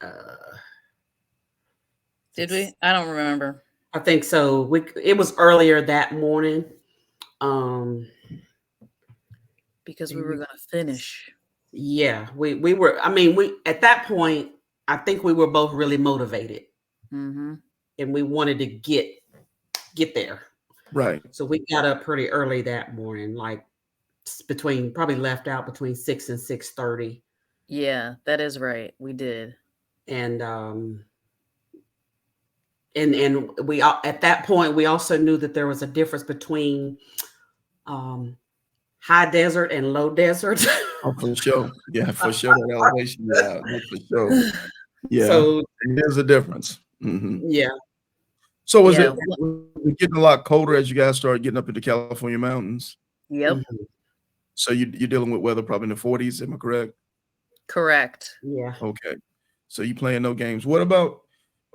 Did we? I don't remember. I think so. It was earlier that morning. Um, Because we were gonna finish. yeah, we were. I mean, we at that point, I think we were both really motivated, Mm-hmm. and we wanted to get there. Right. So we got up pretty early that morning, like between probably left out between 6 and 6:30, Yeah, that is right. We did. and we at that point we also knew that there was a difference between um, high desert and low desert. Oh, for sure. Yeah, for sure. That elevation. Yeah, that's for sure. Yeah, So there's a difference. Mhm. yeah, So Yeah. was it getting a lot colder as you guys started getting up into California mountains? Yep. mhm, So you're dealing with weather probably in the 40s, am I correct? Correct. yeah. Okay. So you playing no games. What about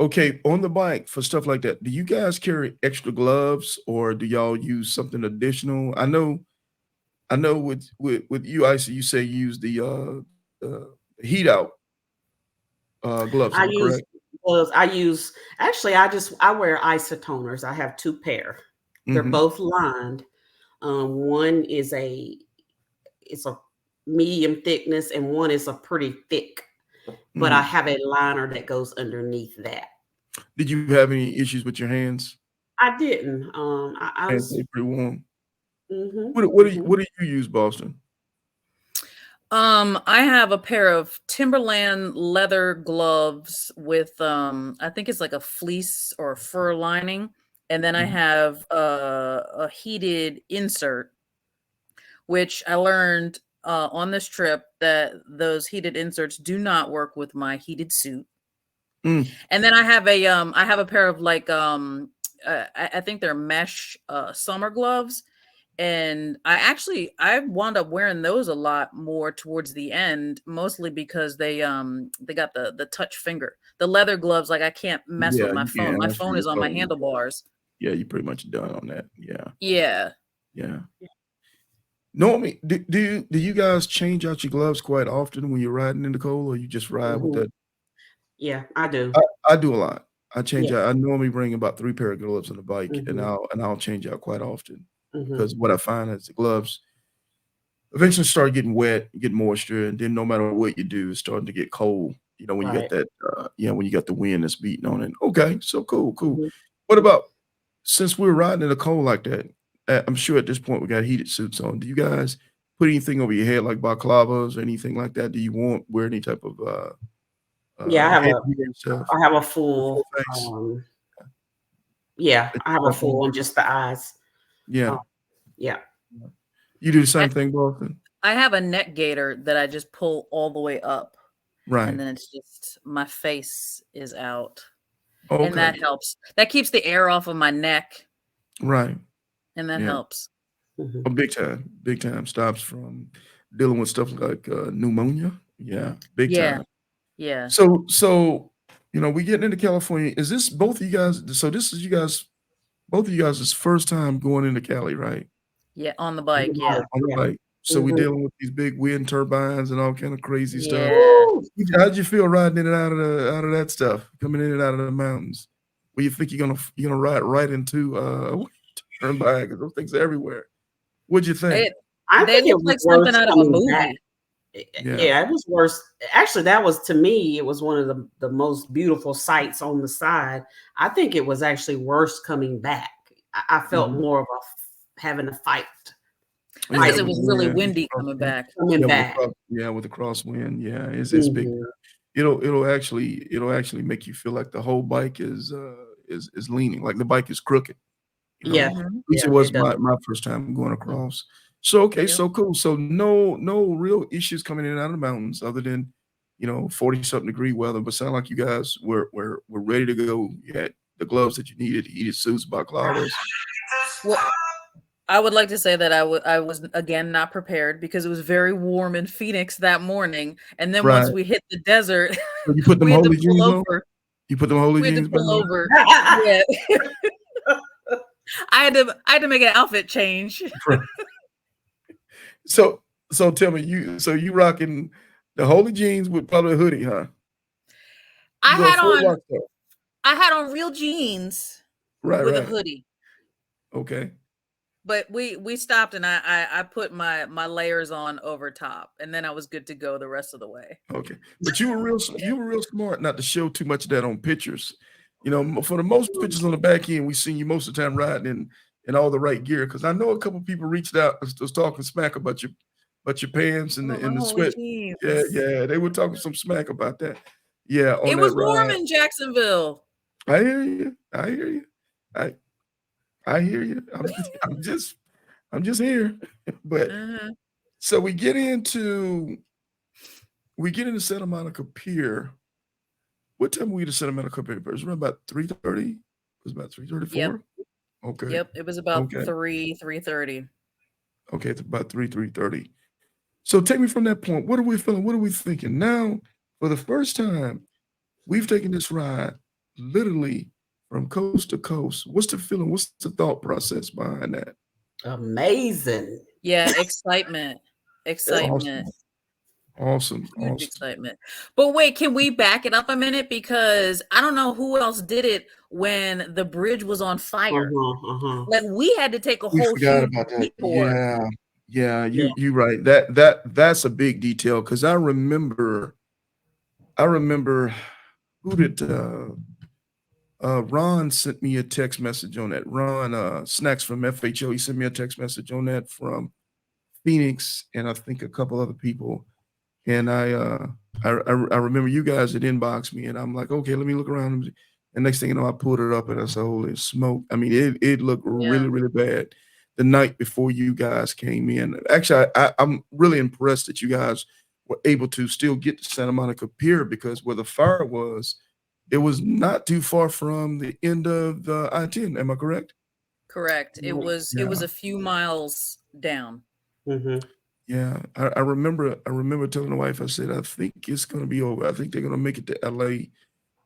okay, on the bike for stuff like that, do you guys carry extra gloves or do y'all use something additional? I know with you, Icy, you say you use heat out gloves, I am I use correct? gloves. I use actually. I wear isotoners. I have two pair. They're Mhm. both lined. One is it's a medium thickness, and one is a pretty thick. But I Mhm. have a liner that goes underneath that. Did you have any issues with your hands? I didn't. I Hands was. stay pretty warm. Hmm. What do you use, Boston? I have a pair of Timberland leather gloves with I think it's like a fleece or a fur lining, and then I Mhm. have a heated insert, which I learned on this trip that those heated inserts do not work with my heated suit. Mm, And then I have a pair of like I think they're mesh summer gloves, and I wound up wearing those a lot more towards the end, mostly because they got the touch finger. The leather gloves, like I can't mess yeah, with my you phone. can't My ask for phone your is on my phone. handlebars. Yeah, you're pretty much done on that. Yeah, Yeah. yeah. Normally, do you guys change out your gloves quite often when you're riding in the cold, or you just ride with Hmm. that? Yeah, I do. I, I do a lot. I change Yeah. out. I normally bring about 3 pair of gloves on the bike, and Hmm. I'll change out quite often Hmm. because what I find is the gloves eventually start getting wet, get moisture, and then no matter what you do, it's starting to get cold. You know, when you got Right. that, when you got the wind that's beating on it. Okay, so cool, cool. Hmm. What about since we're riding in the cold like that? I'm sure at this point we got heated suits on. Do you guys put anything over your head like balaclavas or anything like that? Do you want wear any type of Yeah, headgear and stuff? I have a The full full. face. Yeah, That I you have a strap full on? on just the eyes. Yeah. Um, yeah. Yeah. You do the I, same thing, Boston? I have a neck gaiter that I just pull all the way up, and Right. then it's just my face is out. And Okay. that helps. That keeps the air off of my neck, Right. and that Yeah. helps. Oh, Hmm. big time. Big time. Stops from dealing with stuff like pneumonia. Yeah, big Yeah. time. Yeah. So we getting into California. Is this both of you guys? So this is you guys, both of you guys' first time going into Cali, right? Yeah, on the On the bike, yeah. bike. On the Yeah. bike. So we Hmm. dealing with these big wind turbines and all kind of crazy stuff. Yeah. Woo! How'd you feel riding in and out of that stuff, coming in and out of the mountains? Where you think you're gonna ride right into a wind turbine because those things are everywhere. What'd you think? It I they think it look was like something worse out of a coming back. movie. Yeah. Yeah, it was worse. Actually, that was to me, it was one of the most beautiful sights on the side. I think it was actually worse coming back. I felt Mhm. more of That's having to fight because it Yeah, was with fighting the really wind, with the windy coming crosswind. back. coming back. With the crosswind, yeah, it's big. Mhm. It'll actually make you feel like the whole bike is leaning, like the bike is crooked, you know? Yeah, Mhm. At least yeah, it it was does. my first time going across. So, okay, Yep. so cool. So no real issues coming in and out of the mountains other than, 40 something degree weather, but sound like you guys were ready to go. You had the gloves that you needed, heated suits, balaclavas. Well, I would like to say that I was again not prepared because it was very warm in Phoenix that morning, and then once Right. we hit the desert, So you put them we had to holy pull jeans on? over. You put them holy We had to jeans back pull on? over. Yeah. I had to make an outfit change. So so tell me, you rocking the holy jeans with probably a hoodie, huh? I You going had full on rock star. I had on real jeans Right, with a right. hoodie. Okay. But we stopped and I put my layers on over top and then I was good to go the rest of the way. Okay. But you were real smart not to show too much of that on pictures. You know, for the most pictures on the back end, we seen you most of the time riding in all the right gear. Because I know a couple people reached out was talking smack about your pants and About my the holy sweat. Yeah, jeans. yeah, they were talking some smack about that. Yeah, on It that was warm ride. in Jacksonville. I hear you. I hear you. I I hear you. I'm just I'm just here. But Uh-huh. so we get into Santa Monica Pier. What time were we to Santa Monica Pier? It was around about 3:30. It was about Yep. 3:34. Okay. Yep. It was about Okay. 3:30. Okay. It's about 3:30. So take me from that point. What are we feeling? What are we thinking? Now, for the first time, we've taken this ride literally from coast to coast. What's the feeling? What's the thought process behind that? Amazing. Yeah, excitement. Excitement. Awesome. Awesome. Huge Awesome. excitement. But wait, can we back it up a minute? Because I don't know who else did it when the bridge was on fire. Uh-huh, uh-huh. Like we had to take a We whole forgot huge about that. detour. Yeah. Yeah, Yeah. you right. That's a big detail because I remember who did Ron sent me a text message on that. Ron Snacks from FHO. He sent me a text message on that from Phoenix and I think a couple other people. And I remember you guys had inboxed me and I'm like, okay, let me look around. And next thing you know, I pulled it up and I said, holy smoke. I mean, it looked Yeah, really, really bad the night before you guys came in. Actually, I'm really impressed that you guys were able to still get to Santa Monica Pier because where the fire was, it was not too far from the end of the I-10. Am I correct? correct. It Right. was Yeah. a few miles down. Mm-hmm. Yeah. I remember telling the wife, I said, I think it's gonna be over. I think they're gonna make it to LA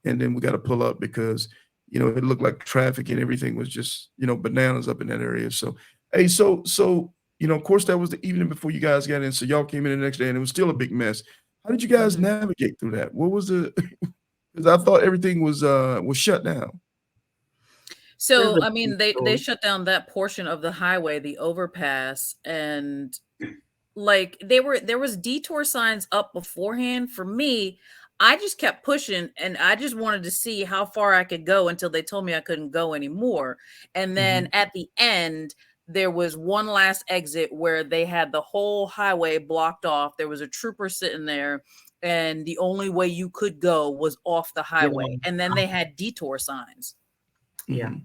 and then we got to pull up because it looked like traffic and everything was just bananas up in that area. So hey, so of course that was the evening before you guys got in. So y'all came in the next day and it was still a big mess. How did you guys Mhm. navigate through that? What was the because I thought everything was shut down. There's So, a I mean, they detour. shut down that portion of the highway, the overpass, and like there was detour signs up beforehand. For me, I just kept pushing and I just wanted to see how far I could go until they told me I couldn't go anymore. And then Mhm. at the end, there was one last exit where they had the whole highway blocked off. There was a trooper sitting there and the only way you could go was off the Yeah. highway. And then they had detour signs. Yeah. Mhm.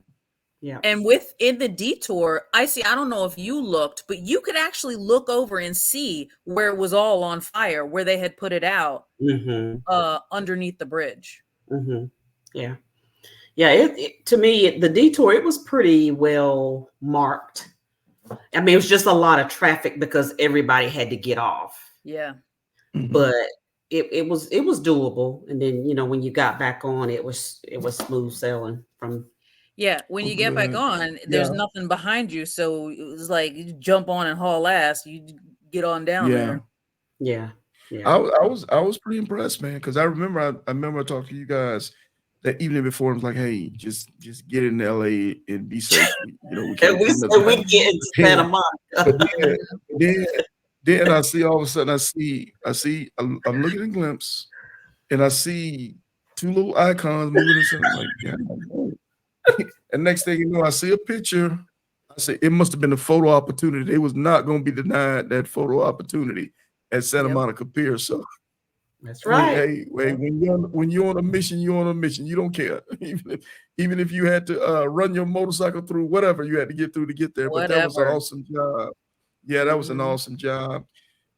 Yeah. And within the detour, I don't know if you looked, but you could actually look over and see where it was all on fire, where they had put it out Mm-hmm. underneath the bridge. Mm-hmm. Yeah. Yeah. To me, the detour, it was pretty well marked. I mean, it was just a lot of traffic because everybody had to get off. Yeah. Mhm. But it was doable. And then, when you got back on, it was smooth sailing from Yeah. When Oh, you get back good. on, there's Yeah. nothing behind you. So it was like you jump on and haul ass. You get on down Yeah. there. yeah. Yeah. I was pretty impressed, man, because I remember I talked to you guys that evening before. I was like, "Hey, just get in LA and be safe. We And can't we do said nothing." we get into Santa Yeah, but Monica. then I see all of a sudden I'm looking at Glimpse and I see two little icons moving and something like, yeah. And next thing you know, I see a picture. I say it must have been a photo opportunity. They was not going to be denied that photo opportunity at Santa Yep. Monica Pier. So That's hey, right. hey, hey, when you're on a mission, you're on a mission. You don't care, even if you had to run your motorcycle through whatever you had to get through to get there. But that was an Whatever. awesome job. Yeah, that was an Hmm. awesome job.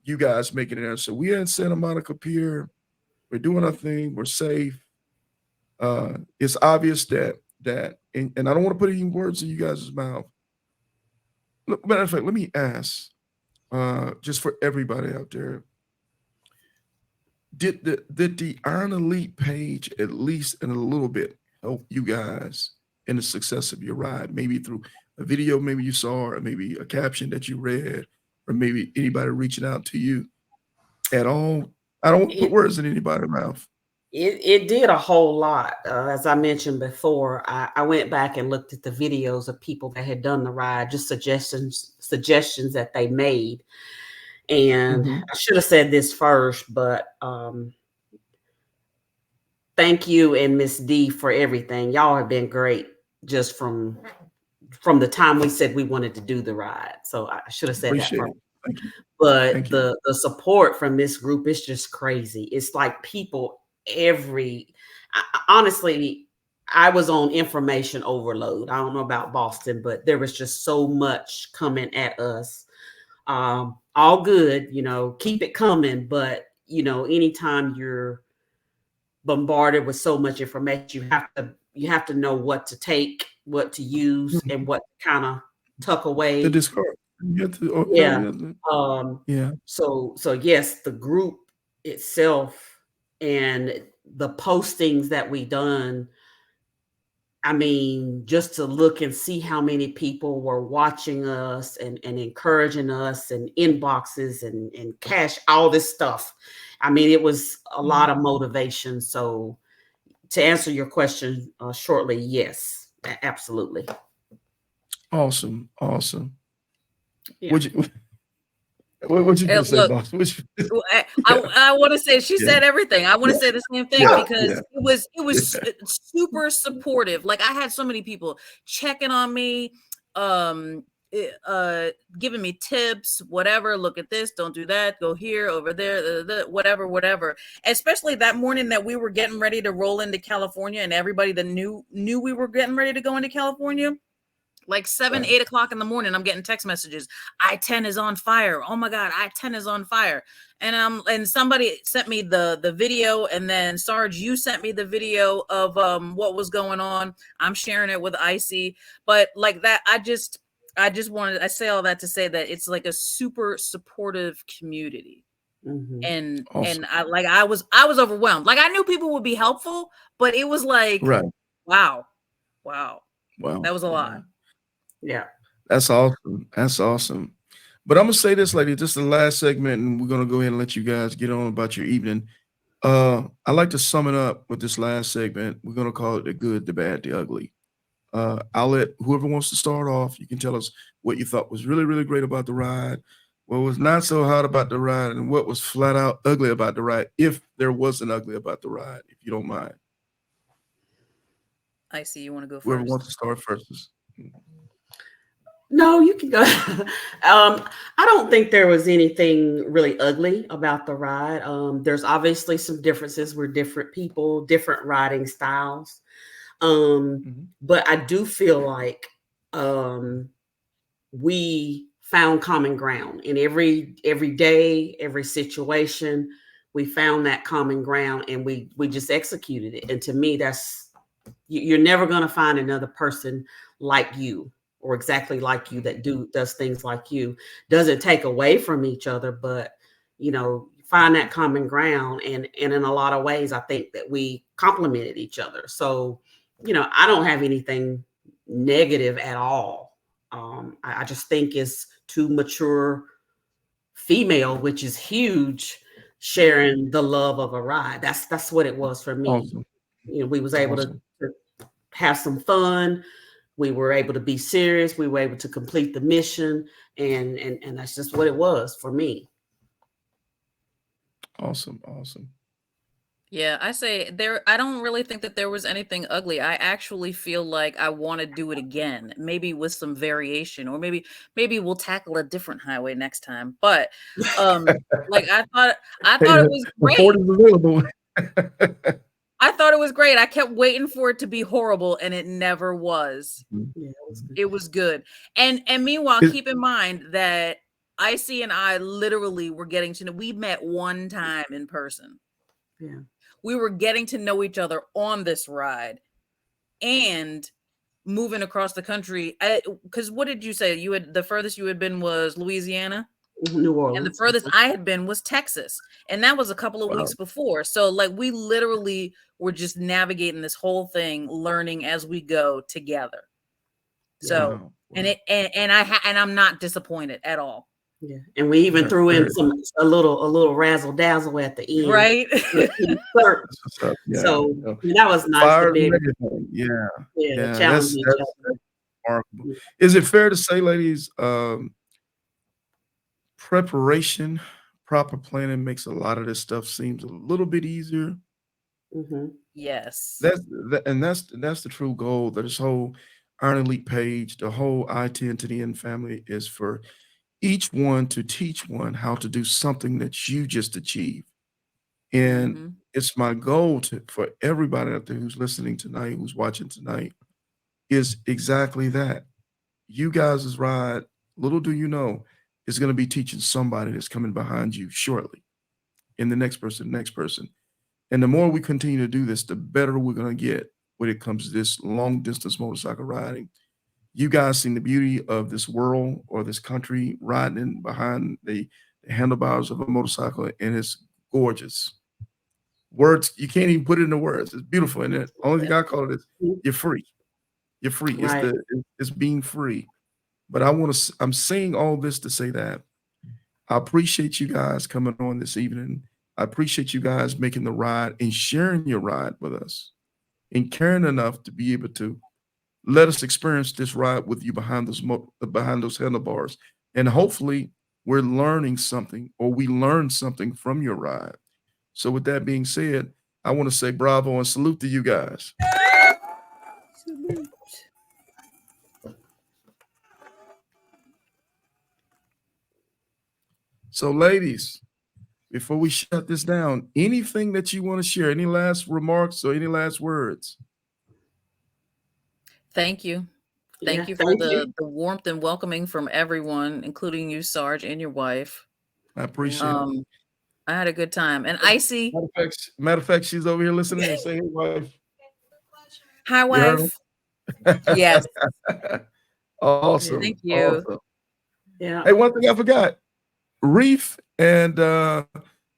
You guys making it there. So we're in Santa Monica Pier. We're doing our thing. We're safe. It's obvious and I don't want to put any words in you guys' mouth. Matter of fact, let me ask, just for everybody out there, did the Iron Elite page at least in a little bit help you guys in the success of your ride? Maybe through a video, maybe you saw, or maybe a caption that you read, or maybe anybody reaching out to you at all. I don't want to put It words in anybody's mouth. it did a whole lot. As I mentioned before, I went back and looked at the videos of people that had done the ride, just suggestions that they made. And Hmm. I should have said this first, but thank you and Miss D for everything. Y'all have been great just from the time we said we wanted to do the ride. So I should have said that Appreciate first. it. Thank you. But Thank you. the support from this group is just crazy. It's like people every honestly, I was on information overload. I don't know about Boston, but there was just so much coming at us. All good, keep it coming, but anytime you're bombarded with so much information, you have to know what to take, what to use, and Mhm. what to kind of tuck To away. discard. You have to, oh, yeah, Yeah. yeah, Um, yeah. so yes, the group itself and the postings that we done, I mean, just to look and see how many people were watching us and encouraging us and inboxes and cash, all this stuff. I mean, it was a lot of motivation. So to answer your question shortly, yes, absolutely. Awesome, awesome. Yeah. What you what you gonna say, Look, boss? What you, well, yeah, I want to say she yeah, said everything. I want to yeah, say the same thing yeah, because yeah, it was yeah. super supportive. Like I had so many people checking on me, um, giving me tips, whatever. Look at this, don't do that. Go here, over there, whatever, whatever. Especially that morning that we were getting ready to roll into California, and everybody that knew we were getting ready to go into California, like 7, Right. 8 o'clock in the morning, I'm getting text messages. I-10 is on fire. Oh my God, I-10 is on fire. And somebody sent me the video, and then Sarge, you sent me the video of what was going on. I'm sharing it with Icy. But like that, I say all that to say that it's like a super supportive community. Hmm. And Awesome. I was overwhelmed. Like I knew people would be helpful, but it was like, Right. wow, wow. Wow. That was a lot. Wow. Yeah. That's awesome. That's awesome. But I'm gonna say this, lady, just the last segment, and we're gonna go ahead and let you guys get on about your evening. I like to sum it up with this last segment. We're gonna call it the good, the bad, the ugly. I'll let whoever wants to start off. You can tell us what you thought was really, really great about the ride, what was not so hot about the ride, and what was flat out ugly about the ride, if there was an ugly about the ride, if you don't mind. Icy, you want to go Whoever first? wants to start first is No, you can go. I don't think there was anything really ugly about the ride. There's obviously some differences. We're different people, different riding styles. mhm. But I do feel like um, we found common ground in every day, every situation. We found that common ground, and we just executed it. And to me, you're never going to find another person like you or exactly like you that does things like you. Doesn't take away from each other, but find that common ground. And in a lot of ways I think that we complemented each other. So I don't have anything negative at all. I just think it's too mature female, which is huge, sharing the love of a ride. That's what it was for me. Awesome. We was able to Awesome. have some fun. We were able to be serious. We were able to complete the mission, and that's just what it was for me. Awesome. Awesome. Yeah, I don't really think that there was anything ugly. I actually feel like I want to do it again, maybe with some variation, or maybe we'll tackle a different highway next time. But like Hey, I thought it was the port great. is available. I thought it was great. I kept waiting for it to be horrible, and it never was. Yeah, it was good. It was good. And meanwhile, It- keep in mind that Icy and I literally were getting to know, we met one time in person. Yeah. We were getting to know each other on this ride and moving across the country. Because what did you say? You had the furthest you had been was Louisiana? New And the Orleans. furthest I had been was Texas. And that was a couple of Wow. weeks before. So like we literally were just navigating this whole thing, learning as we go together. Yeah. So Wow. and Wow. and I'm not disappointed at all. Yeah. And we even Very, threw in very. a little razzle dazzle at the end Right? with King Clerk. That's what's up. Yeah. So You know, that was nice to fires be and able to, everything. Yeah. yeah, Yeah. challenge each That's other. remarkable. Yeah. Is it fair to say, ladies, preparation, proper planning makes a lot of this stuff seems a little bit easier? Mm-hmm. Yes. That's the true goal that this whole Iron Elite page, the whole I-10 to the end family is for each one to teach one how to do something that you just achieved. And Mm-hmm. it's my goal to for everybody out there who's listening tonight, who's watching tonight, is exactly that. You guys' ride, little do you know, is going to be teaching somebody that's coming behind you shortly. And the next person. And the more we continue to do this, the better we're going to get when it comes to this long distance motorcycle riding. You guys seen the beauty of this world or this country riding behind the handlebars of a motorcycle, and it's gorgeous. Words, you can't even put it into words. It's beautiful. And the only thing I call it is you're free. You're free. Right. It's being free. But I'm saying all this to say that I appreciate you guys coming on this evening. I appreciate you guys making the ride and sharing your ride with us and caring enough to be able to let us experience this ride with you behind those handlebars. And hopefully we're learning something or we learned something from your ride. So with that being said, I want to say bravo and salute to you guys. So ladies, before we shut this down, anything that you want to share, any last remarks or any last words? Thank you. Yeah. Thank you for Thank you. the warmth and welcoming from everyone, including you, Sarge, and your wife. I Yeah. appreciate it. I had a good time. And Icy, Matter of fact, she's over here listening and say, hey, wife. hi, You heard wife. Yes, Yeah. Awesome. thank you. Awesome. Yeah. Hey, one thing I forgot. Reef and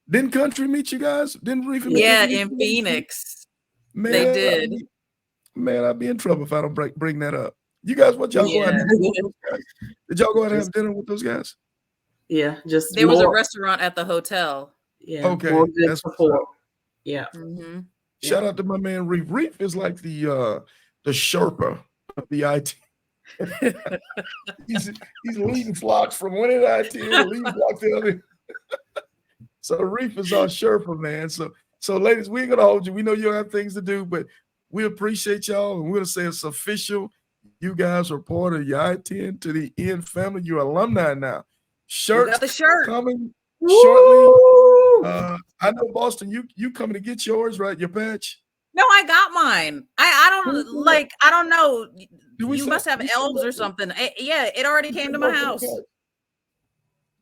didn't Country meet you guys? Didn't Reef and Yeah, Country meet in you? Phoenix, Man, they did. I'd be in trouble if I don't bring that up. You guys, what y'all go out Yeah, and have dinner with those guys? Did y'all go out and Just have dinner with those guys? yeah. Just there was a more. restaurant at the hotel. Yeah. Okay, More good that's what's support. up. Yeah. Hmm. Shout Yeah. out to my man Reef. Reef is like the Sherpa of the IT. he's leading flocks from one end of IT to leading flocks to the other. So Reef is our Sherpa, man. So ladies, we ain't gonna hold you. We know you have things to do, but we appreciate y'all, and we're gonna say it's official. You guys are part of the I-10 to the end family. You're alumni now. You Shirts got the shirt. coming shortly. Woo! I know Boston, you coming to get yours, right? Your patch. No, I got mine. I don't like. I don't know. Do we You send- must have we send elves or that- something. Yeah, it already we came send to my both of the house. patch?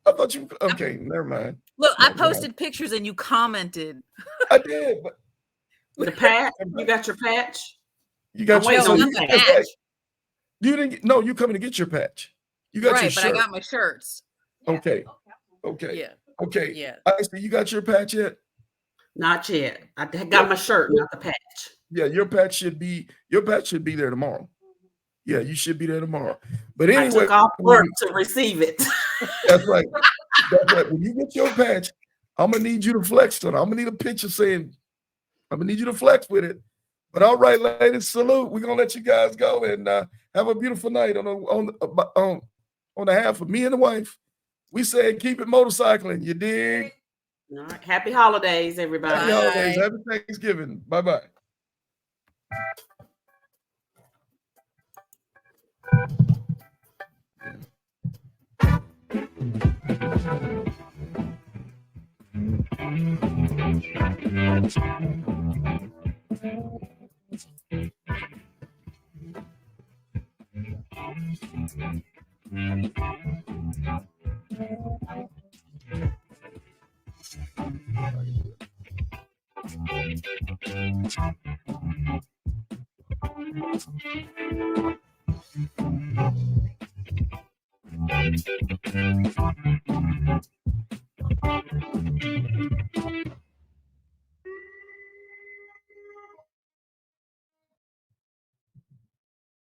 I thought you okay, never mind. Look, I Never mind. posted pictures and you commented. I did, but The patch. You got your patch. you got I'm waiting No, on not the the patch. patch. You didn't no, you coming to get your patch. You got your Right, but I shirt. got my shirts. Okay. Yeah, Okay. yeah. I see you got your patch yet? Not yet. I got my shirt, not the patch. Yeah, your patch should be there tomorrow. Yeah, you should be there tomorrow. But I anyway, took off work to receive it. that's right. That's right. When you get your patch, I'm gonna need you to flex on it. I'm gonna need a picture saying I'm gonna need you to flex with it. But all right, ladies, salute. We're gonna let you guys go and have a beautiful night on the half of me and the wife. We said keep it motorcycling. You dig? All right. Happy holidays, everybody. Happy Bye. holidays. Happy Thanksgiving. Bye-bye.